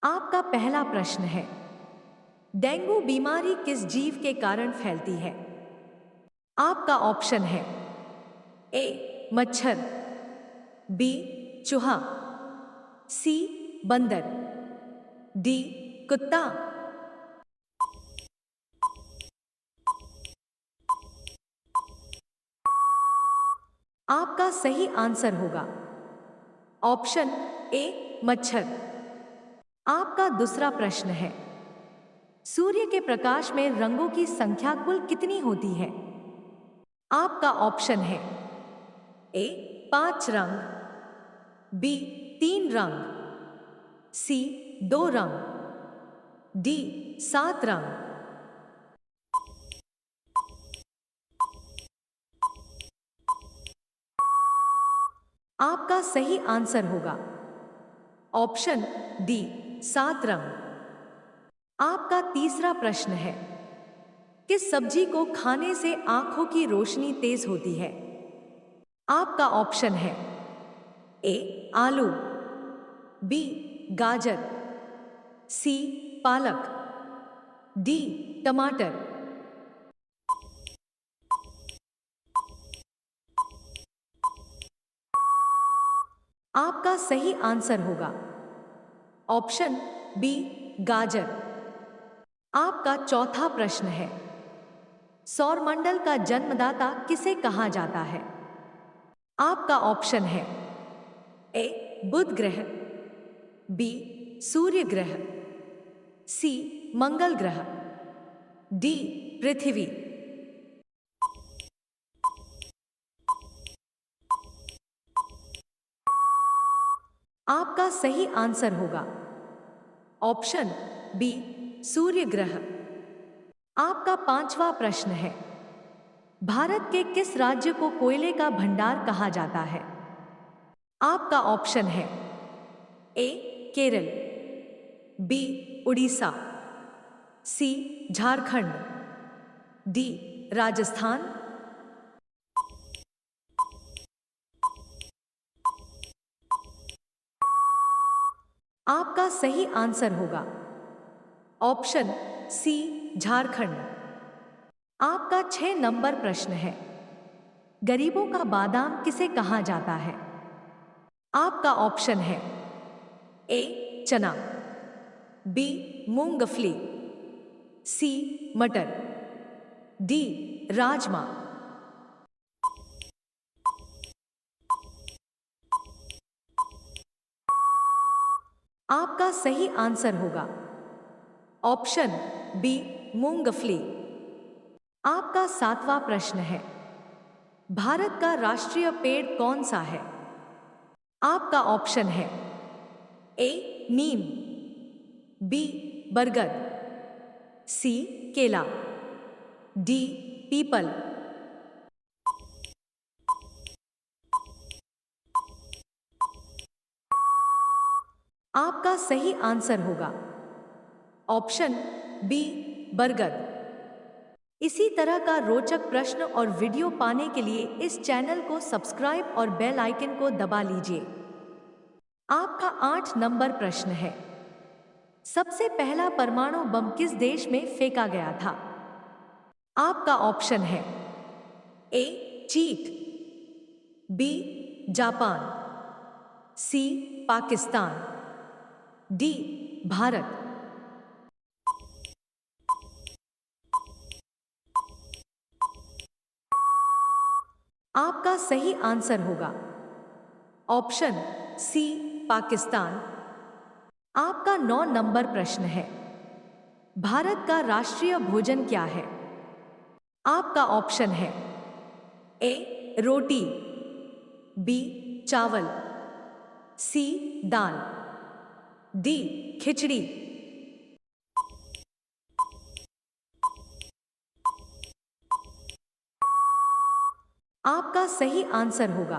आपका पहला प्रश्न है, डेंगू बीमारी किस जीव के कारण फैलती है? आपका ऑप्शन है ए मच्छर, बी चूहा, सी बंदर, डी कुत्ता। आपका सही आंसर होगा ऑप्शन ए मच्छर। आपका दूसरा प्रश्न है, सूर्य के प्रकाश में रंगों की संख्या कुल कितनी होती है? आपका ऑप्शन है ए 5 रंग, बी 3 रंग, सी 2 रंग, डी 7 रंग। आपका सही आंसर होगा ऑप्शन डी 7 रंग। आपका तीसरा प्रश्न है, किस सब्जी को खाने से आंखों की रोशनी तेज होती है? आपका ऑप्शन है ए आलू, बी गाजर, सी पालक, डी टमाटर। आपका सही आंसर होगा ऑप्शन बी गाजर। आपका चौथा प्रश्न है, सौरमंडल का जन्मदाता किसे कहा जाता है? आपका ऑप्शन है ए बुध ग्रह, बी सूर्य ग्रह, सी मंगल ग्रह, डी पृथ्वी। आपका सही आंसर होगा ऑप्शन बी सूर्य ग्रह। आपका पांचवा प्रश्न है, भारत के किस राज्य को कोयले का भंडार कहा जाता है? आपका ऑप्शन है ए केरल, बी उड़ीसा, सी झारखंड, डी राजस्थान। आपका सही आंसर होगा ऑप्शन सी झारखंड। आपका 6 नंबर प्रश्न है, गरीबों का बादाम किसे कहा जाता है? आपका ऑप्शन है ए चना, बी मूंगफली, सी मटर, डी राजमा। आपका सही आंसर होगा ऑप्शन बी मूंगफली। आपका 7वां प्रश्न है, भारत का राष्ट्रीय पेड़ कौन सा है? आपका ऑप्शन है ए नीम, बी बरगद, सी केला, डी पीपल। आपका सही आंसर होगा ऑप्शन बी बरगद। इसी तरह का रोचक प्रश्न और वीडियो पाने के लिए इस चैनल को सब्सक्राइब और बेल आइकन को दबा लीजिए। आपका 8 नंबर प्रश्न है, सबसे पहला परमाणु बम किस देश में फेंका गया था? आपका ऑप्शन है ए चीन, बी जापान, सी पाकिस्तान, डी भारत। आपका सही आंसर होगा ऑप्शन सी पाकिस्तान। आपका 9 नंबर प्रश्न है, भारत का राष्ट्रीय भोजन क्या है? आपका ऑप्शन है ए रोटी, बी चावल, सी दाल, डी खिचड़ी। आपका सही आंसर होगा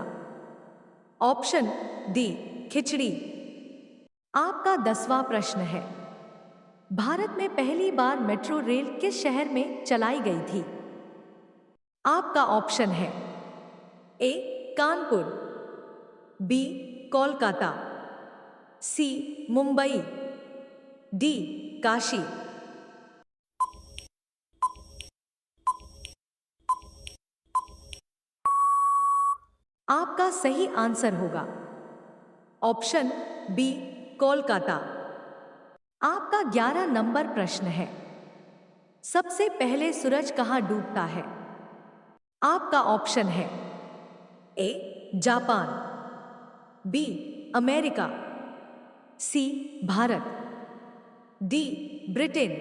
ऑप्शन डी खिचड़ी। आपका 10वां प्रश्न है, भारत में पहली बार मेट्रो रेल किस शहर में चलाई गई थी? आपका ऑप्शन है ए कानपुर, बी कोलकाता, सी मुंबई, डी काशी। आपका सही आंसर होगा ऑप्शन बी कोलकाता। आपका 11 नंबर प्रश्न है, सबसे पहले सूरज कहां डूबता है? आपका ऑप्शन है A Japan, B America, C Bharat, D Britain.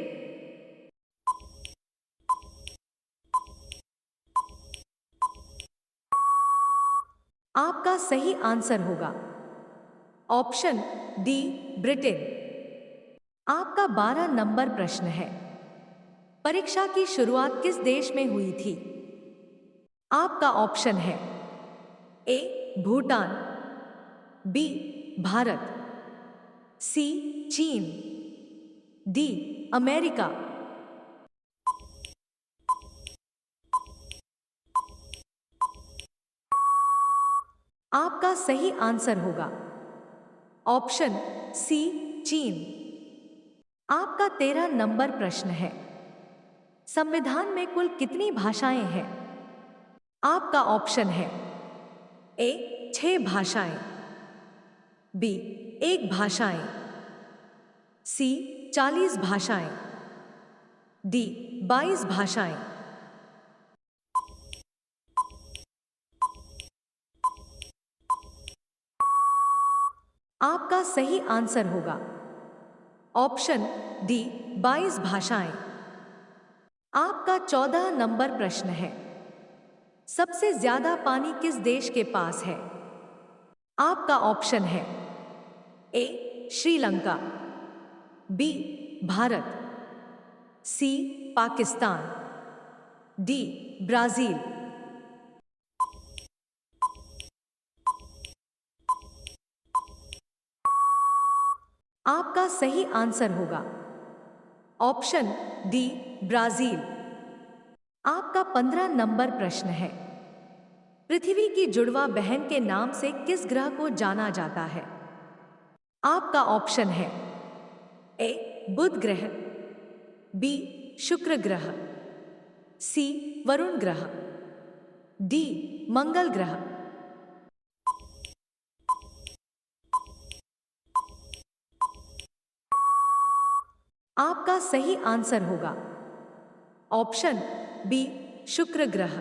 आपका सही आंसर होगा ऑप्शन डी ब्रिटेन। आपका 12 नंबर प्रश्न है, परीक्षा की शुरुआत किस देश में हुई थी? आपका ऑप्शन है ए भूटान, बी भारत, सी चीन, डी अमेरिका। आपका सही आंसर होगा ऑप्शन सी चीन। आपका 13 नंबर प्रश्न है, संविधान में कुल कितनी भाषाएं हैं? आपका ऑप्शन है ए 6 भाषाएं, बी 1 भाषाएं, सी 40 भाषाएं, डी 22 भाषाएं। आपका सही आंसर होगा ऑप्शन डी 22 भाषाएं। आपका 14 नंबर प्रश्न है, सबसे ज्यादा पानी किस देश के पास है? आपका ऑप्शन है ए श्रीलंका, बी भारत, सी पाकिस्तान, डी ब्राजील। आपका सही आंसर होगा ऑप्शन डी ब्राजील। आपका 15 नंबर प्रश्न है, पृथ्वी की जुड़वा बहन के नाम से किस ग्रह को जाना जाता है? आपका ऑप्शन है ए बुध ग्रह, बी शुक्र ग्रह, सी वरुण ग्रह, डी मंगल ग्रह। आपका सही आंसर होगा ऑप्शन बी शुक्र ग्रह।